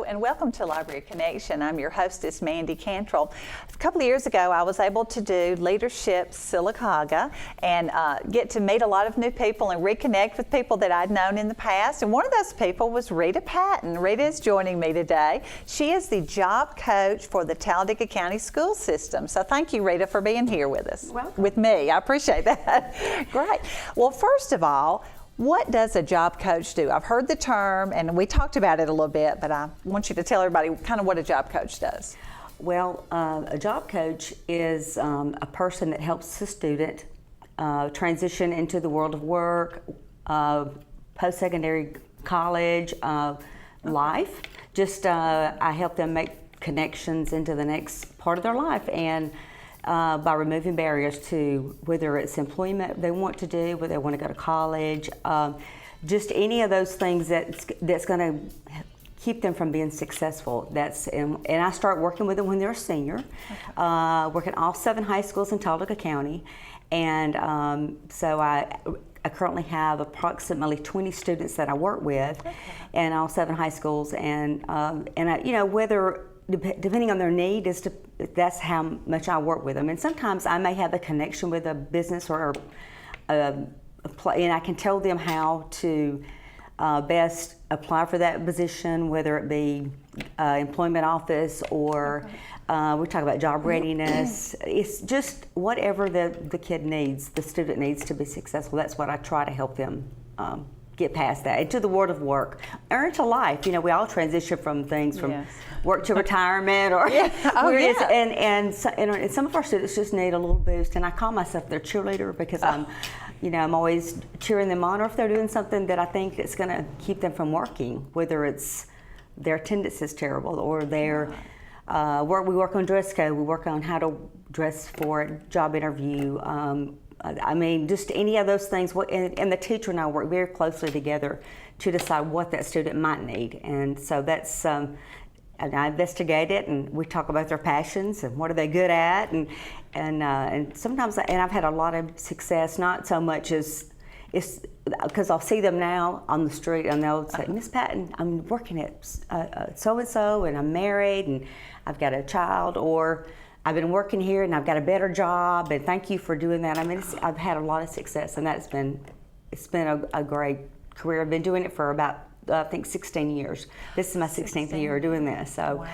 and welcome to Library Connection. I'm your hostess, Mandy Cantrell. A couple of years ago, I was able to do Leadership Sylacauga and get to meet a lot of new people and reconnect with people that I'd known in the past. And one of those people was Rita Patton. Rita is joining me today. She is the job coach for the Talladega County School System. So thank you, Rita, for being here with us. Welcome. With me. I appreciate that. Great. Well, first of all, what does a job coach do? I've heard the term, and we talked about it a little bit, but I want you to tell everybody kind of what a job coach does. Well, a job coach is a person that helps the student transition into the world of work, post-secondary college life. Just I help them make connections into the next part of their life, and by removing barriers to whether it's employment they want to do, whether they want to go to college, just any of those things that's going to keep them from being successful. And I start working with them when they're a senior, working all 7 high schools in Talladega County, and so I currently have approximately 20 students that I work with, in all 7 high schools, and I, whether depending on their need that's how much I work with them. And sometimes I may have a connection with a business or and I can tell them how to best apply for that position, whether it be employment office or we talk about job readiness. It's just whatever the kid needs, the student needs to be successful. That's what I try to help them get past that, into the world of work, or into life. We all transition from things, from work to retirement, or and some of our students just need a little boost. And I call myself their cheerleader because I'm always cheering them on, or if they're doing something that I think that's going to keep them from working, whether it's their attendance is terrible or their we work on dress code, we work on how to dress for a job interview. I mean, just any of those things. And the teacher and I work very closely together to decide what that student might need. And so that's, and I investigate it, and we talk about their passions and what are they good at. And sometimes, and I've had a lot of success, not so much as, it's because I'll see them now on the street and they'll say, Miss Patton, I'm working at so-and-so, and I'm married and I've got a child, or I've been working here and I've got a better job, and thank you for doing that. I mean, I've had a lot of success, and it's been a great career. I've been doing it for about, I think, 16 years. This is my 16th year doing this. So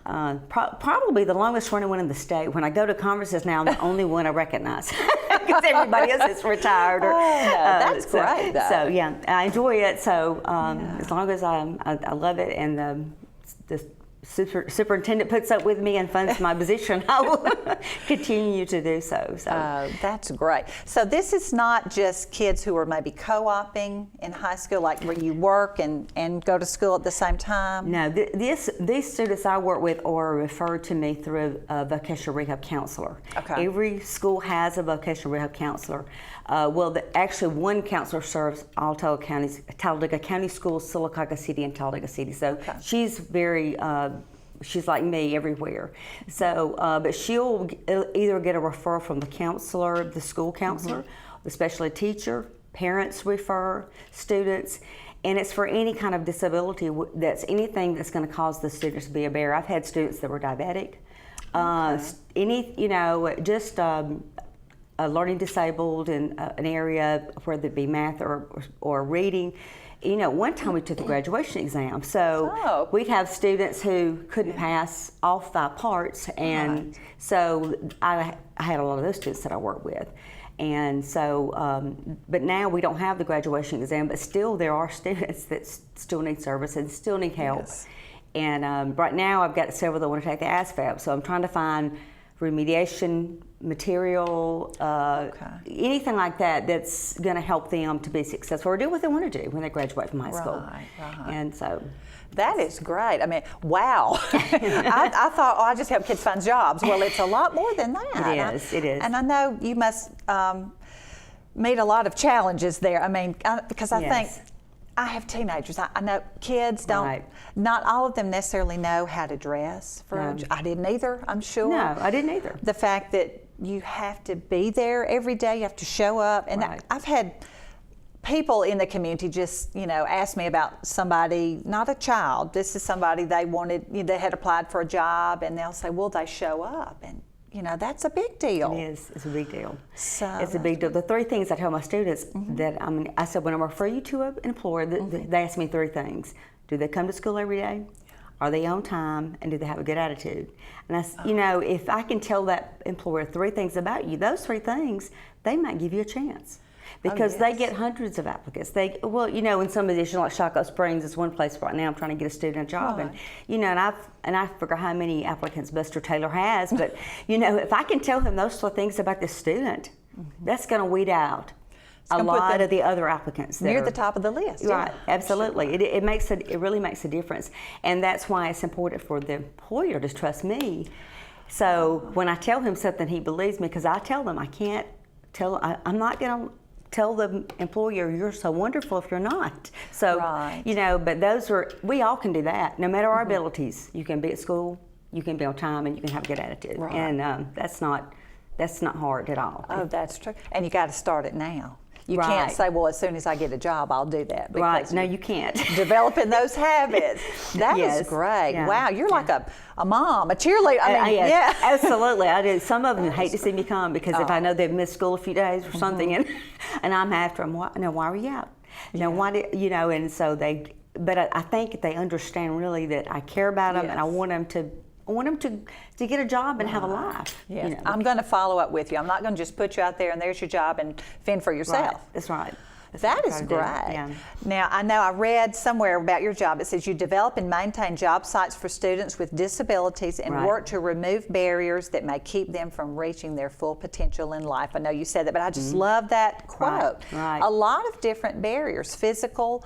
probably the longest running one in the state. When I go to conferences now, I'm the only one I recognize because everybody else is retired. That's great, though. So yeah, I enjoy it. So as long as I love it, and the superintendent puts up with me and funds my position, I will continue to do so. That's great. So this is not just kids who are maybe co-oping in high school, like where you work and go to school at the same time? No, these students I work with are referred to me through a vocational rehab counselor. Okay. Every school has a vocational rehab counselor. Actually, one counselor serves all Talladega County schools, Sylacauga City, and Talladega City. So she's very, she's like me everywhere. So, but she'll either get a referral from the counselor, the school counselor, the special ed teacher, parents refer students, and it's for any kind of disability. That's anything that's going to cause the students to be a barrier. I've had students that were diabetic, learning disabled in an area, whether it be math or reading. One time we took the graduation exam, so we'd have students who couldn't pass all 5 parts, and so I had a lot of those students that I work with. And so, but now we don't have the graduation exam, but still there are students that still need service and still need help. Yes. And right now I've got several that want to take the ASVAB, so I'm trying to find remediation material, anything like that that's going to help them to be successful or do what they want to do when they graduate from high school. Right. And so that is great. I mean, wow. I thought, I just help kids find jobs. Well, it's a lot more than that. It is. And I know you must meet a lot of challenges there. I mean, because I think I have teenagers. I know kids don't, not all of them necessarily know how to dress for a job. I didn't either, I'm sure. No, I didn't either. The fact that you have to be there every day, you have to show up. And I've had people in the community just, ask me about somebody, not a child, this is somebody they wanted, they had applied for a job, and they'll say, will they show up? And, that's a big deal. It is. It's a big deal. So it's a big deal. The 3 things I tell my students that, I said, when I refer you to an employer, they ask me 3 things. Do they come to school every day? Are they on time? And do they have a good attitude? And if I can tell that employer 3 things about you, those 3 things, they might give you a chance. Because they get hundreds of applicants. In some addition, like Chaco Springs is one place right now I'm trying to get a student a job, right. and I forget how many applicants Buster Taylor has, but if I can tell him those 4 things about this student, that's going to weed out a lot of the other applicants that near are the top of the list. Right, yeah, absolutely. Sure. It really makes a difference, and that's why it's important for the employer to trust me. So when I tell him something, he believes me, because I tell them I can't tell. I'm not going to tell the employer you're so wonderful if you're not. So, right. But we all can do that. No matter our abilities, you can be at school, you can be on time, and you can have a good attitude. Right. And that's not hard at all. Oh, that's true. And you got to start it now. You Right. can't say, well, as soon as I get a job, I'll do that. Right, no, you can't. Developing those habits. That Yes. is great. Yeah. Wow, you're like a mom, a cheerleader. Yes, yeah. absolutely. I do. Some of them hate to see me come because if I know they've missed school a few days or something, and I'm after them, why are you out? Why did and so they. But I think they understand really that I care about them, and I want them to get a job and have a life. Yes. I'm going to follow up with you. I'm not going to just put you out there and there's your job and fend for yourself. Right. That's right. That is great. Yeah. Now, I know I read somewhere about your job. It says you develop and maintain job sites for students with disabilities and Right. work to remove barriers that may keep them from reaching their full potential in life. I know you said that, but I just love that quote. Right. A lot of different barriers, physical,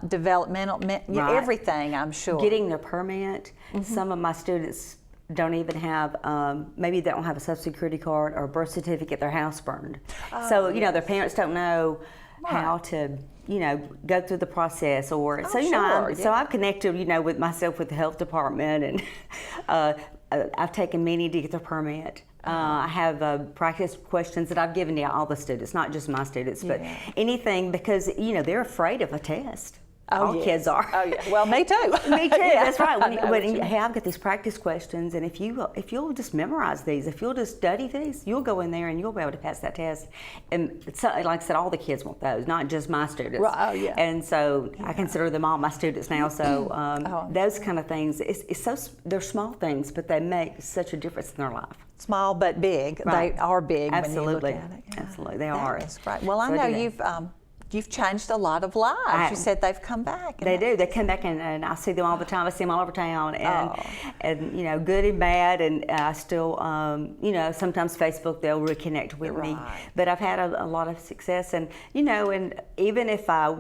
developmental, Right. everything, I'm sure. Getting their permit. Some of my students don't even have, maybe they don't have a Social Security card or a birth certificate, their house burned. So, their parents don't know how to, go through the process, or so so I've connected, with myself with the health department, and I've taken many to get their permit. I have practice questions that I've given to all the students, not just my students, but anything, because they're afraid of a test. All kids are. Oh yeah. Well, me too. Me too. Yeah. That's right. Hey, I've got these practice questions, and if you'll just memorize these, if you'll just study these, you'll go in there and you'll be able to pass that test. And so, like I said, all the kids want those, not just my students. Right. Oh yeah. And so I consider them all my students now. So those kind of things, they're small things, but they make such a difference in their life. Small but big. Right. They are big. Absolutely. When you look at it. Yeah. Absolutely, they are. That's great. Well, I So know you've changed a lot of lives. You said they've come back. They do. They come back, and I see them all the time. I see them all over town, and good and bad. And I still, sometimes Facebook they'll reconnect with me. But I've had a lot of success, and and even if I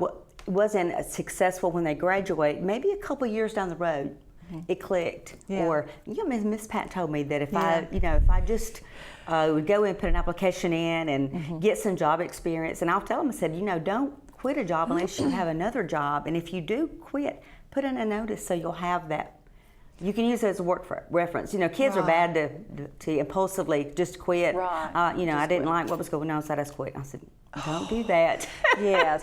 wasn't successful when they graduate, maybe a couple years down the road, it clicked. Yeah. Or Miss Pat told me that if I just would go in and put an application in and get some job experience, and I'll tell them, I said, don't quit a job unless you have another job, and if you do quit, put in a notice so you'll have that. You can use it as a work reference. Kids are bad to impulsively just quit. Right. I didn't like what was going on, so I just quit. I said, don't do that. Yes.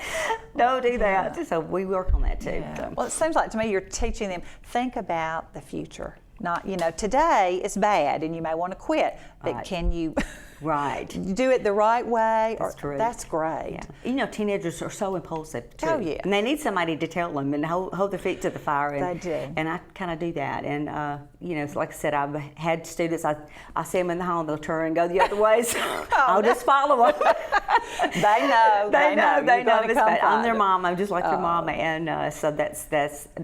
Don't do that. So we work on that too. Yeah. So. Well, it seems like to me you're teaching them, think about the future. Not, today is bad and you may want to quit, but can you do it the right way? That's true. That's great. Yeah. Teenagers are so impulsive too. Oh, yeah. And they need somebody to tell them and hold their feet to the fire. And, They do. And I kind of do that. And, so like I said, I've had students, I see them in the hall, they'll turn and go the other way. So I'll just follow them. They know. They know. I'm their them. mom. I'm just like their mama. And so that's.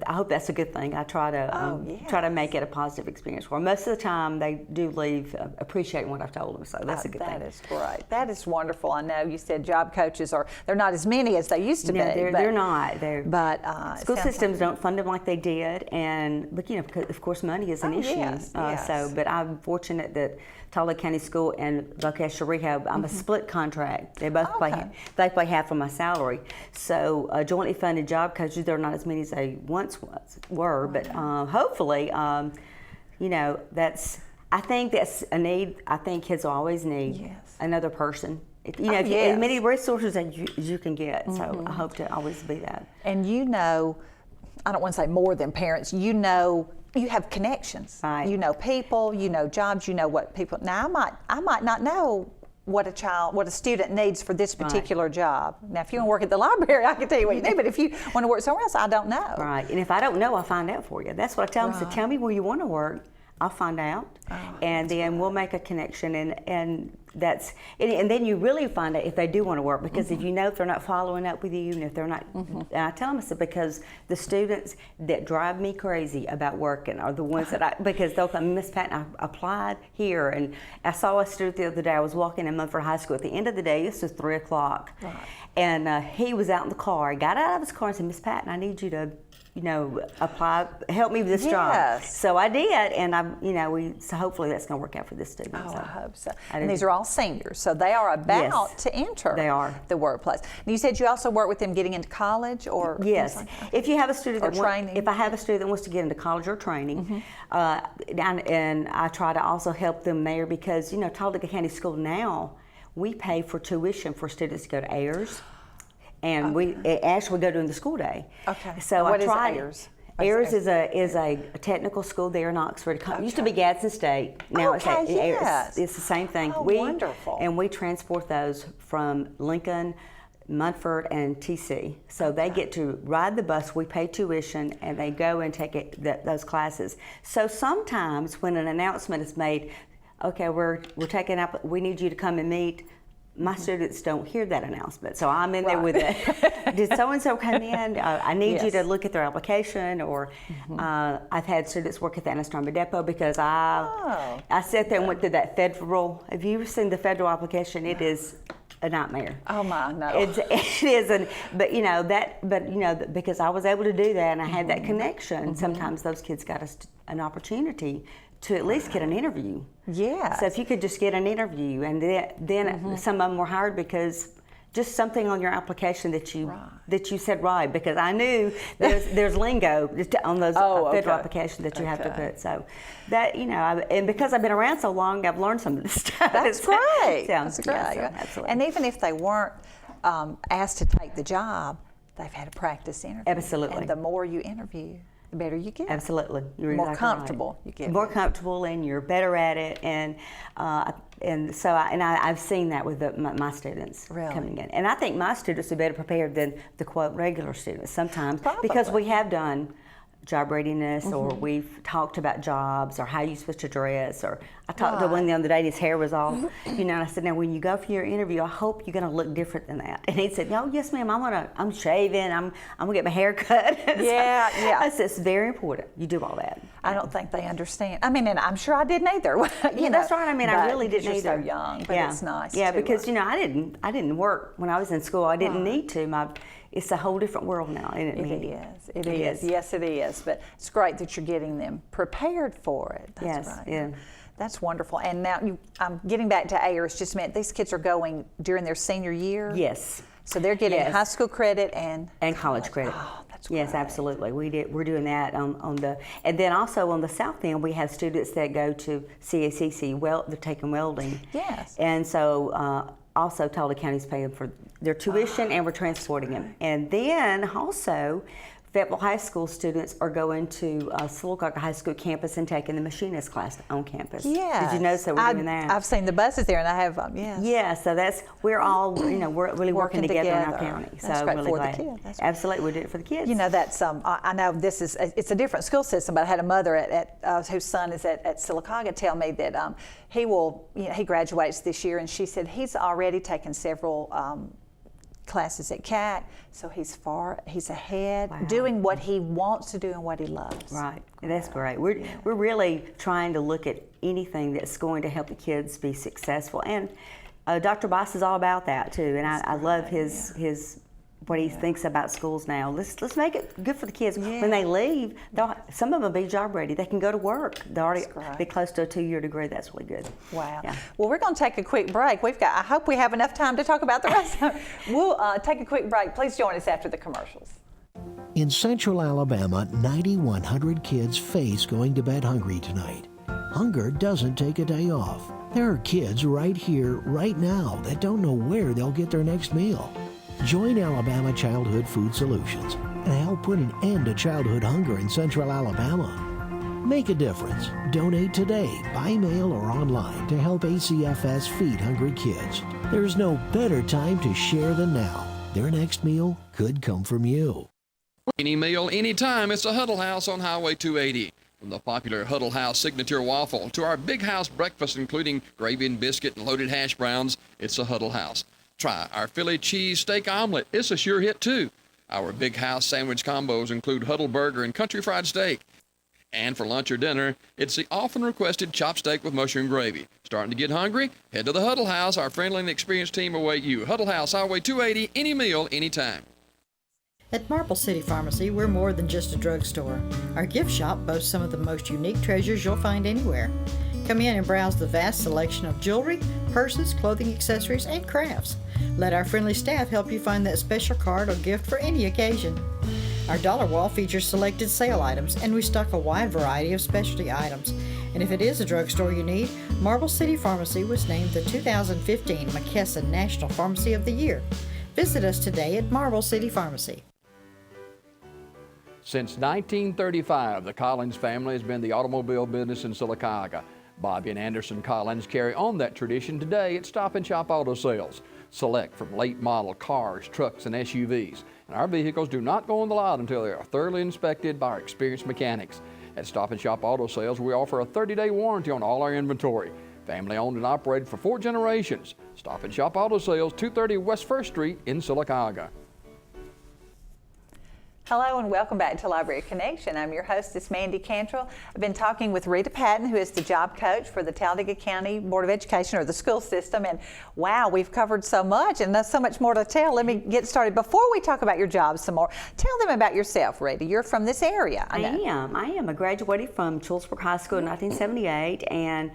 I hope that's a good thing. I try to make it a positive experience for them. Most of the time, they do leave appreciating what I've told them. So that's a good thing. That is great. That is wonderful. I know you said job coaches they're not as many as they used to be. They're not. School systems don't fund them like they did, but because of course money is an issue. Yes. But I'm fortunate that Tulsa County School and Vocational Rehab, I'm a split contract. They both pay half of my salary. So jointly funded job coaches, they're not as many as they once were, but hopefully, I think that's a need. I think kids will always need another person As many resources as you can get. So I hope to always be that. And I don't want to say more than parents, you have connections. Right. You know people, you know jobs, you know what people. Now I might not know what a student needs for this particular job. Now, if you want to work at the library, I can tell you what you need, but if you want to work somewhere else, I don't know. Right, and if I don't know, I'll find out for you. That's what I tell them. So tell me where you want to work. I'll find out, and then we'll make a connection, and then you really find out if they do want to work, because if you know if they're not following up with you, and if they're not, and I tell them, I said, because the students that drive me crazy about working are the ones that because they'll come, Miss Patton, I applied here, and I saw a student the other day. I was walking in Mumford High School at the end of the day. This was 3 o'clock, and he was out in the car. He got out of his car and said, Miss Patton, I need you to apply, help me with this job. So I did, and so hopefully that's going to work out for this student. Oh, so. I hope so. And these are all seniors, so they are about to enter the workplace. And you said you also work with them getting into college, or yes. If you have a student if I have a student that wants to get into college or training, and I try to also help them there, because Talladega County School now, we pay for tuition for students to go to Ayers. And we actually go during the school day. Okay. So what I tried. is Ayers? Ayers is a technical school there in Oxford. It used to be Gadsden State. Now it's Ayers. It's the same thing. Oh, wonderful. And we transport those from Lincoln, Munford, and TC. So they get to ride the bus. We pay tuition, and they go and take those classes. So sometimes when an announcement is made, okay, we're taking up. We need you to come and meet. My students don't hear that announcement, so I'm in there with it. Did so-and-so come in? I need you to look at their application, or I've had students work at the Anastroma Depot, because I sat there and went through that federal. Have you seen the federal application? It is a nightmare. Oh my, no. It is, because I was able to do that, and I had that connection. Sometimes those kids got an opportunity to at least get an interview. Yeah. So if you could just get an interview, and then some of them were hired because just something on your application that you said right, because I knew there's lingo on those federal applications that you have to put. So that and because I've been around so long, I've learned some of this stuff. That's great. That's great. Yeah, Absolutely. And even if they weren't asked to take the job, they've had a practice interview. Absolutely. And the more you interview, the better you get. Absolutely. You're more exactly comfortable right. you get. More comfortable, and you're better at it, and so I've seen that with my students coming in, and I think my students are better prepared than the quote regular students sometimes. Probably. Because we have done job readiness, or we've talked about jobs, or how you're supposed to dress, or I talked to one the other day, and his hair was all, and I said, now when you go for your interview, I hope you're going to look different than that. And he said, no, yes ma'am, I'm shaving, I'm going to get my hair cut. Yeah. I said, it's very important. You do all that. I don't think they understand. I mean, and I'm sure I didn't either. That's right. I mean, I really didn't either. either. So young, but it's nice. Yeah, to, because I didn't work when I was in school. I didn't need to. It's a whole different world now, isn't it? It is. Yes, it is. But it's great that you're getting them prepared for it. That's right. Yeah. That's wonderful. And now getting back to Ayers just meant these kids are going during their senior year. Yes. So they're getting high school credit and college credit. Oh, that's great. Yes, absolutely. We're doing that on the, and then also on the south end we have students that go to CACC. They're taking welding. Yes. And so also Talladega County's paying for their tuition, and we're transporting them. And then also Fayetteville High School students are going to Silicaca High School campus and taking the machinist class on campus. Yeah. Did you notice that we're doing that? I've seen the buses there, and I have, yes. Yeah, so we're all, we're really working together in our county. That's so great really for glad. the kids. Absolutely, we do it for the kids. That's, I know it's a different school system, but I had a mother whose son is at Silicaca tell me that he graduates this year, and she said he's already taken several classes at CAC, so he's ahead, doing what he wants to do and what he loves. Right, and that's great. We're really trying to look at anything that's going to help the kids be successful, and Dr. Boss is all about that too. And I love his what he thinks about schools now. Let's make it good for the kids. When they leave, some of them will be job ready. They can go to work. They'll already be close to a 2-year degree. That's really good. Wow. Yeah. Well, we're going to take a quick break. I hope we have enough time to talk about the rest of it. We'll take a quick break. Please join us after the commercials. In Central Alabama, 9,100 kids face going to bed hungry tonight. Hunger doesn't take a day off. There are kids right here, right now, that don't know where they'll get their next meal. Join Alabama Childhood Food Solutions and help put an end to childhood hunger in Central Alabama. Make a difference. Donate today, by mail or online, to help ACFS feed hungry kids. There's no better time to share than now. Their next meal could come from you. Any meal, anytime, it's a Huddle House on Highway 280. From the popular Huddle House signature waffle to our big house breakfast, including gravy and biscuit and loaded hash browns, it's a Huddle House. Try our Philly cheese steak omelet. It's a sure hit, too. Our big house sandwich combos include Huddle burger and country fried steak. And for lunch or dinner, it's the often requested chopped steak with mushroom gravy. Starting to get hungry? Head to the Huddle House. Our friendly and experienced team await you. Huddle House, Highway 280, any meal, anytime. At Marble City Pharmacy, we're more than just a drugstore. Our gift shop boasts some of the most unique treasures you'll find anywhere. Come in and browse the vast selection of jewelry, purses, clothing accessories, and crafts. Let our friendly staff help you find that special card or gift for any occasion. Our dollar wall features selected sale items, and we stock a wide variety of specialty items. And if it is a drugstore you need, Marble City Pharmacy was named the 2015 McKesson National Pharmacy of the Year. Visit us today at Marble City Pharmacy. Since 1935, the Collins family has been the automobile business in Sylacauga. Bobby and Anderson Collins carry on that tradition today at Stop and Shop Auto Sales. Select from late model cars, trucks, and SUVs. And our vehicles do not go on the lot until they are thoroughly inspected by our experienced mechanics. At Stop and Shop Auto Sales, we offer a 30-day warranty on all our inventory. Family owned and operated for 4 generations. Stop and Shop Auto Sales, 230 West 1st Street in Sylacauga. Hello and welcome back to Library Connection. I'm your hostess, Mandy Cantrell. I've been talking with Rita Patton, who is the job coach for the Talladega County Board of Education, or the school system. And wow, we've covered so much and there's so much more to tell. Let me get started. Before we talk about your job some more, tell them about yourself, Rita. You're from this area. I am. I graduated from Chilsburg High School in 1978 and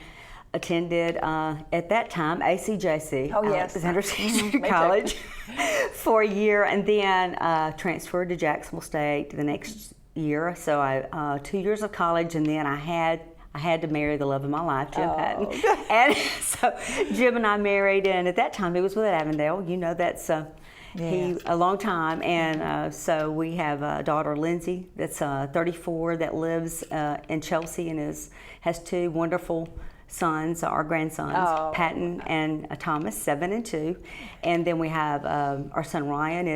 attended, at that time, ACJC, oh, yes. Alexander Senior College, for a year, and then transferred to Jacksonville State the next year. So I 2 years of college, and then I had to marry the love of my life, Jim Patton. And so Jim and I married, and at that time he was with Avondale. You know, that's he a long time, and so we have a daughter, Lindsay, that's 34, that lives in Chelsea and has 2 wonderful sons, our grandsons, Patton and Thomas, 7 and 2, and then we have our son Ryan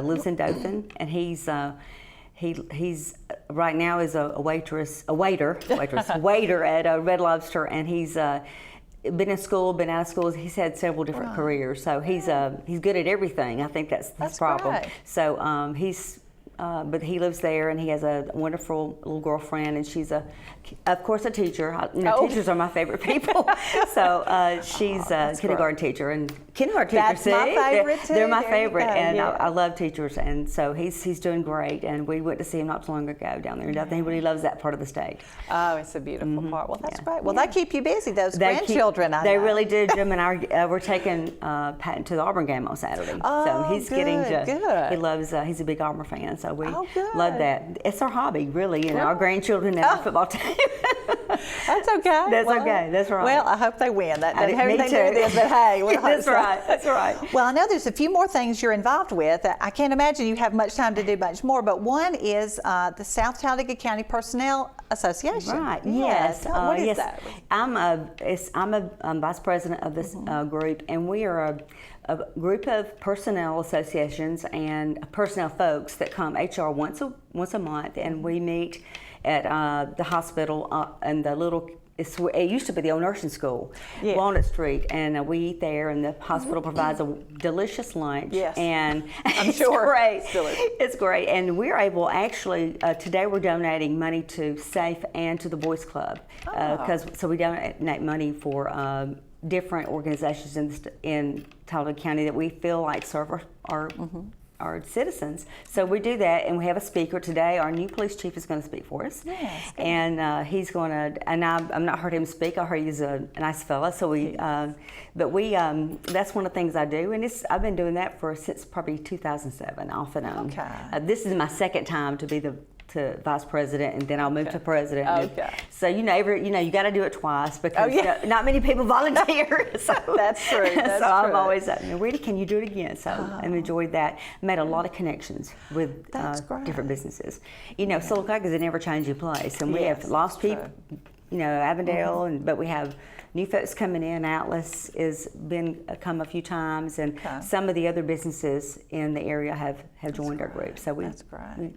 lives in Dothan, and he's right now is a waiter at Red Lobster, and he's been in school, been out of school. He's had several different careers, so he's good at everything. I think that's his problem. Great. So but he lives there, and he has a wonderful little girlfriend, and she's of course a teacher. Teachers are my favorite people. So she's a kindergarten teacher, and kindergarten teachers. That's my favorite too. They're my favorite, and I love teachers, and so he's doing great. And we went to see him not too long ago down there, and I think he really loves that part of the state. Oh, it's a beautiful part. Well, that's great. Well, they keep you busy. Those grandchildren, I know. They really do. Jim and I we're taking Patton to the Auburn game on Saturday. So he's getting good. He loves. He's a big Auburn fan. So we love that. It's our hobby, really, and our grandchildren and our football team. That's okay. That's okay. That's right. Well, I hope they win. That doesn't have me anything to do with this, but hey, that's right. That's right. Well, I know there's a few more things you're involved with. I can't imagine you have much time to do much more, but one is the South Talladega County Personnel Association. Right. Yes. What is that? I'm vice president of this group, and we are a group of personnel associations and personnel folks that come HR once a month, and we meet at the hospital and the little. It used to be the old nursing school, Walnut Street, and we eat there, and the hospital provides a delicious lunch. Yes. And I'm it's sure. Great. Still is. It's great, and we're able today we're donating money to SAFE and to the Boys Club, so we donate money for different organizations in Talladega County that we feel like serve our citizens. So we do that, and we have a speaker today. Our new police chief is going to speak for us. Yes, and he's going to. And I've not heard him speak. I heard he's a nice fella. So that's one of the things I do, and I've been doing that since probably 2007, off and on. Okay. This is my second time to be the to vice president, and then I'll move to president. Okay. So you got to do it twice because yeah. not many people volunteer. So That's true. That's so I'm true. always like, Rita, can you do it again? So I've enjoyed that. Made a lot of connections with That's great. different businesses. Silicotta is an ever-changing place, and we Yes, have lost that's people. Avondale, but we have new folks coming in. Atlas has come a few times, and Okay. some of the other businesses in the area have joined our group. So That's great.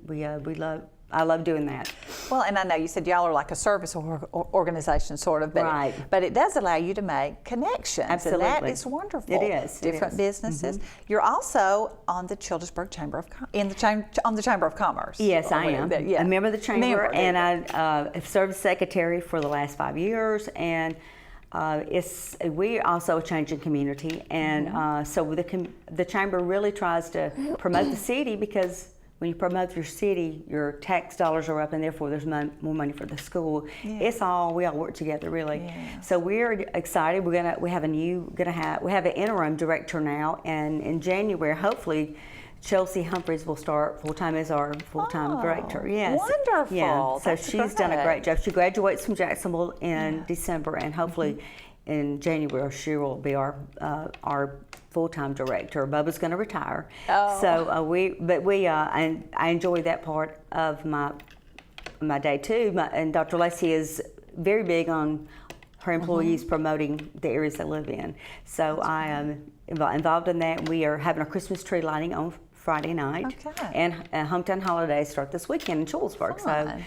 I love doing that. Well, and I know you said y'all are like a service organization, sort of, but Right. but it does allow you to make connections, Absolutely. and that is wonderful. It is. Different businesses. You're also on the Childersburg Chamber of on the Chamber of Commerce. Yes, I am. Yeah. A member of the chamber, and I I have served as secretary for the last 5 years. And we're also a changing community, and so the chamber really tries to promote the city, because when you promote your city, your tax dollars are up, and therefore there's more money for the school. Yeah. We all work together, really. Yes. So we're excited. We have an interim director now, and in January, hopefully, Chelsea Humphreys will start full-time as our full-time director. Yes. Wonderful. Yeah. So That's she's done a great. great job. She graduates from Jacksonville in December, and hopefully in January she will be our full-time director. Bubba's going to retire. Oh. So I enjoy that part of my day too. And Dr. Lacey is very big on her employees promoting the areas they live in. So I am involved in that. We are having a Christmas tree lighting on Friday night, Okay. and hometown holidays start this weekend in Childersburg. Fun.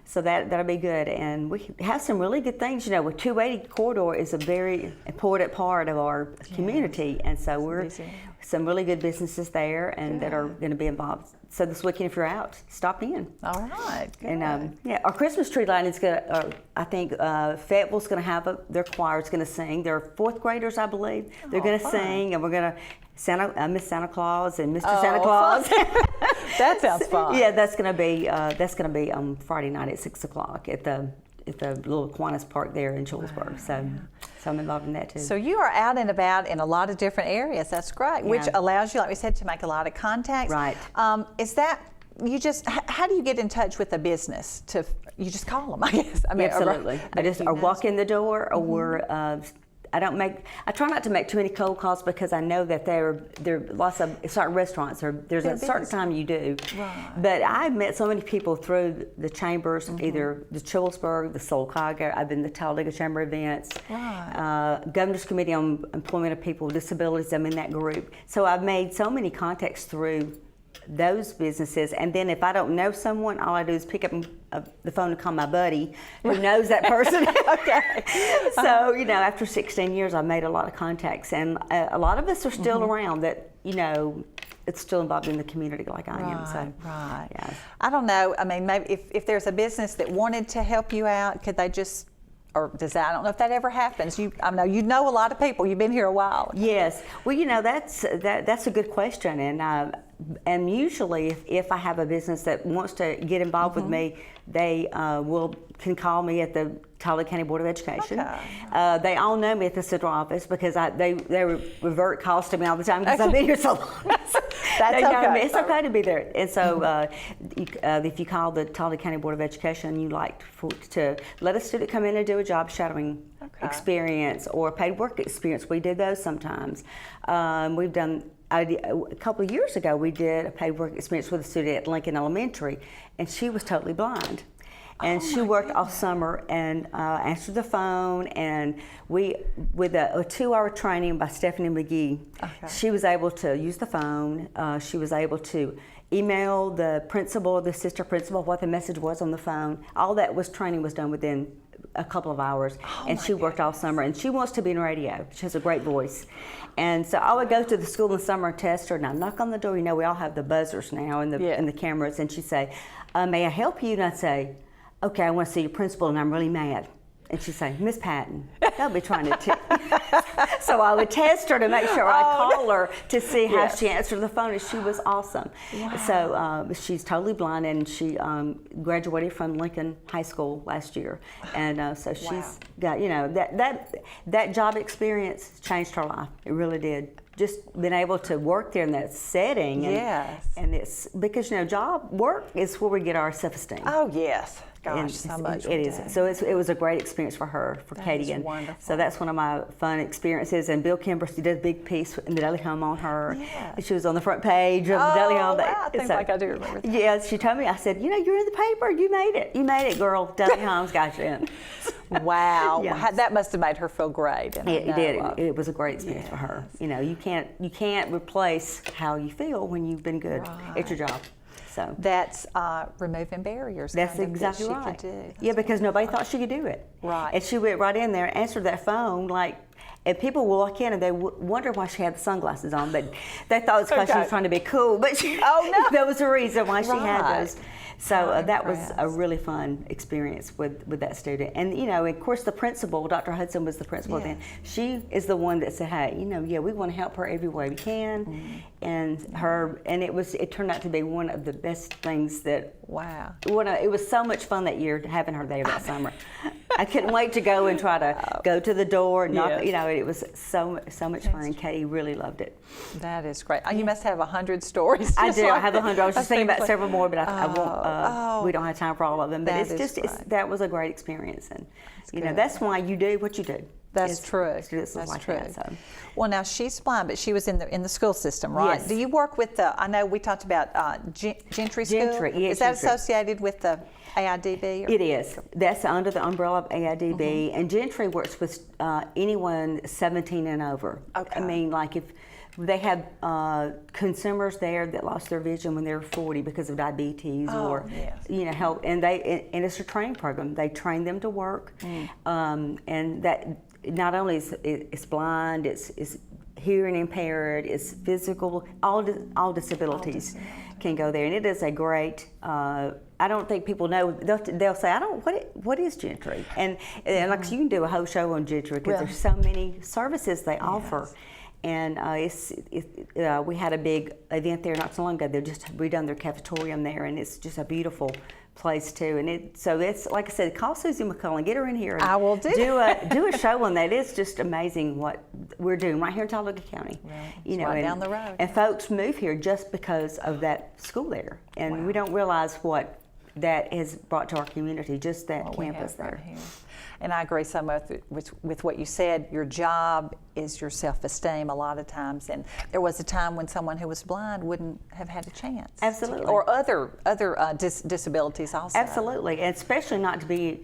So that'll be good, and we have some really good things. With 280 corridor is a very important part of our community, and so we're busy. some really good businesses there, and that are going to be involved. So this weekend, if you're out, stop in. All right. Good. And our Christmas tree lighting is going to, I think Fayetteville's going to have their choir's going to sing. They're fourth graders, I believe. They're going to fun. sing, and we're going to Miss Santa Claus and Mr. Santa Oh, Claus. That sounds fun. Yeah, that's going to be on Friday night at 6 o'clock at the little Kiwanis Park there in Childersburg. So I'm involved in that too. So you are out and about in a lot of different areas. That's great, which Yeah. allows you, like we said, to make a lot of contacts. Right. Is that how do you get in touch with a business? You just call them, I guess. I mean, Absolutely. I walk in the door, or I try not to make too many cold calls, because I know that there are lots of certain restaurants, or there's a certain time you do. Right. But I've met so many people through the chambers, either the Childersburg, the Silicotta. I've been to the Talladega Chamber events. Right. Governor's Committee on Employment of People with Disabilities, I'm in that group. So I've made so many contacts through those businesses, and then if I don't know someone, all I do is pick up the phone and call my buddy who knows that person. Okay. So after 16 years, I've made a lot of contacts, and a lot of us are still around that it's still involved in the community like I am. So Right. yeah. I don't know. I mean, maybe if there's a business that wanted to help you out, could they just, or does that? I don't know if that ever happens. I know you know a lot of people. You've been here a while. Yes. Well, that's a good question, and usually if I have a business that wants to get involved with me, they can call me at the Talladega County Board of Education. Okay. They all know me at the central office, because they revert calls to me all the time, because I've been here so long. That's They know okay. me. It's okay to be there. And so if you call the Talladega County Board of Education and you like to let a student come in and do a job shadowing experience or a paid work experience, we do those sometimes. We've done. A couple of years ago, we did a paid work experience with a student at Lincoln Elementary, and she was totally blind. And she worked all summer and answered the phone, and with a 2-hour training by Stephanie McGee, she was able to use the phone. She was able to email the principal, the assistant principal, what the message was on the phone. All that training was done within a couple of hours, and she worked all summer, and she wants to be in radio. She has a great voice. And so I would go to the school in the summer and test her, and I'd knock on the door. We all have the buzzers now and the cameras, and she'd say, may I help you? And I'd say, okay, I want to see your principal, and I'm really mad. And she'd say, Miss Patton, don't be trying to So I would test her to make sure I call her to see how Yes. she answered the phone, and she was awesome. So she's totally blind, and she graduated from Lincoln High School last year, and so she's got, you know, that job experience changed her life. It really did. Just being able to work there in that setting, and, Yes. and it's because, you know, work is where we get our self-esteem. Oh, yes. Gosh, And so much. it is. So it was a great experience for her, for Katie. is And wonderful. so that's one of my fun experiences. And Bill Kimber did a big piece in the Daily Home on her. Yes. And she was on the front page of the Daily Home. Wow, I think like I do remember that. Yes, she told me, I said, you know, you're in the paper. You made it. You made it, girl. Daily Home's got you in. Wow. Yeah. That must have made her feel great. And It I did. know, It was a great experience for her. You know, you can't replace how you feel when you've been good at your job. So That's removing barriers. that's kind of, exactly that she right. Could do. Yeah, because nobody thought she could do it. Right. And she went right in there, answered that phone, like, and people will walk in and they wonder why she had the sunglasses on, but they thought it was because she was trying to be cool. But no. that was the reason why she had Right. those. So I'm that was a impressed. really fun experience with that student. And, you know, of course, the principal, Dr. Hudson was the principal then. She is the one that said, hey, you know, yeah, we want to help her every way we can. And it turned out to be one of the best things that Wow. it was so much fun that year having her there that summer. I couldn't wait to go and try to go to the door and knock. Yes. You know, it was so much fun, and Katie really loved it. That is great. Oh, you must have 100 stories. I just do. I like have 100. I was just thinking seems about like- several more, but I won't. We don't have time for all of them. But That it's is just great. that was a great experience, and you know good. that's why you do what you do. That's It's true. students That's like true. that, so. Well, now she's blind, but she was in the school system, right? Yes. Do you work with the? I know we talked about Gentry School. Gentry, yes, Is that Gentry. associated with the AIDB? Or? It is. That's under the umbrella of AIDB, and Gentry works with anyone 17 and over. Okay. I mean, like if they have consumers there that lost their vision when they were 40 because of diabetes or yes. you know help, and it's a training program. They train them to work, and that not only is it's blind, it's hearing impaired, it's physical, all disabilities can go there, and it is a great. I don't think people know. They'll say, "I don't. What is Gentry?" And like you can do a whole show on Gentry because there's so many services they offer. And we had a big event there not so long ago. They've just redone their cafetorium there, and it's just a beautiful place too. And so it's like I said, call Susie McCullen, get her in here. And I will do. do a show on that. It's just amazing what we're doing right here in Talladega County. Right. You It's know, right and, down the road. And folks move here just because of that school there, and we don't realize what that has brought to our community. Just that What we campus have right there. here. And I agree so much with what you said. Your job is your self-esteem a lot of times, and there was a time when someone who was blind wouldn't have had a chance. Absolutely. Or other disabilities also. Absolutely, and especially not to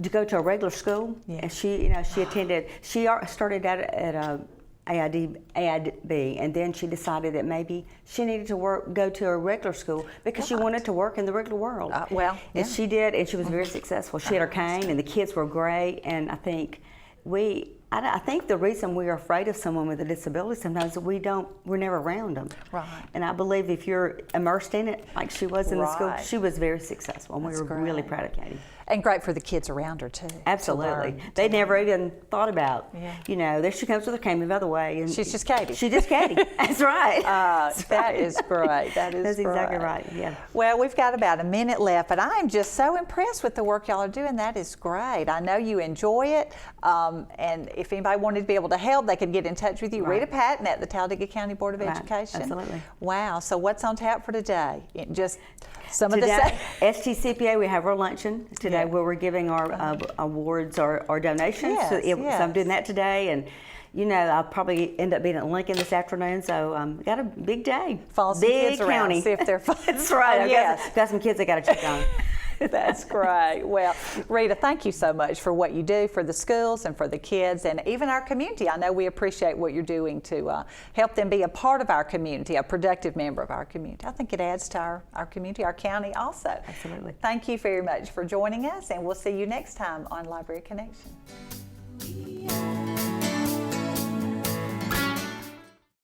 go to a regular school. Yeah. And she attended. She started out at AIDB, and then she decided that maybe she needed to go to a regular school because she wanted to work in the regular world. And she did, and she was very successful. She had her cane, and the kids were great. And I think I think the reason we are afraid of someone with a disability sometimes is we're never around them. Right. And I believe if you're immersed in it, like she was in the school, Right. she was very successful, and we That's were really great. proud of Katie. And great for the kids around her too. to Absolutely. learn, They to never learn. even thought about, Yeah. there she comes with her cane, move out of the way. And She's just Katie. She's just Katie. That's right. That is great. That is That's exactly great. right, yeah. Well, we've got about a minute left, but I am just so impressed with the work y'all are doing. That is great. I know you enjoy it, and if anybody wanted to be able to help, they could get in touch with you. Right. Rita Patton at the Talladega County Board of Right, Education. absolutely. Wow. So what's on tap for today? Just some of Today, the STCPA, we have our luncheon today where we're giving our awards or donations. Yes, So I'm doing that today, and I'll probably end up being at Lincoln this afternoon. So got a big day. Follow some big kids around, county. see if they're fun. That's right. Oh, I've yes. got some kids I got to check on. That's great. Well, Rita, thank you so much for what you do for the schools and for the kids and even our community. I know we appreciate what you're doing to help them be a part of our community, a productive member of our community. I think it adds to our community, our county also. Absolutely. Thank you very much for joining us, and we'll see you next time on Library Connection.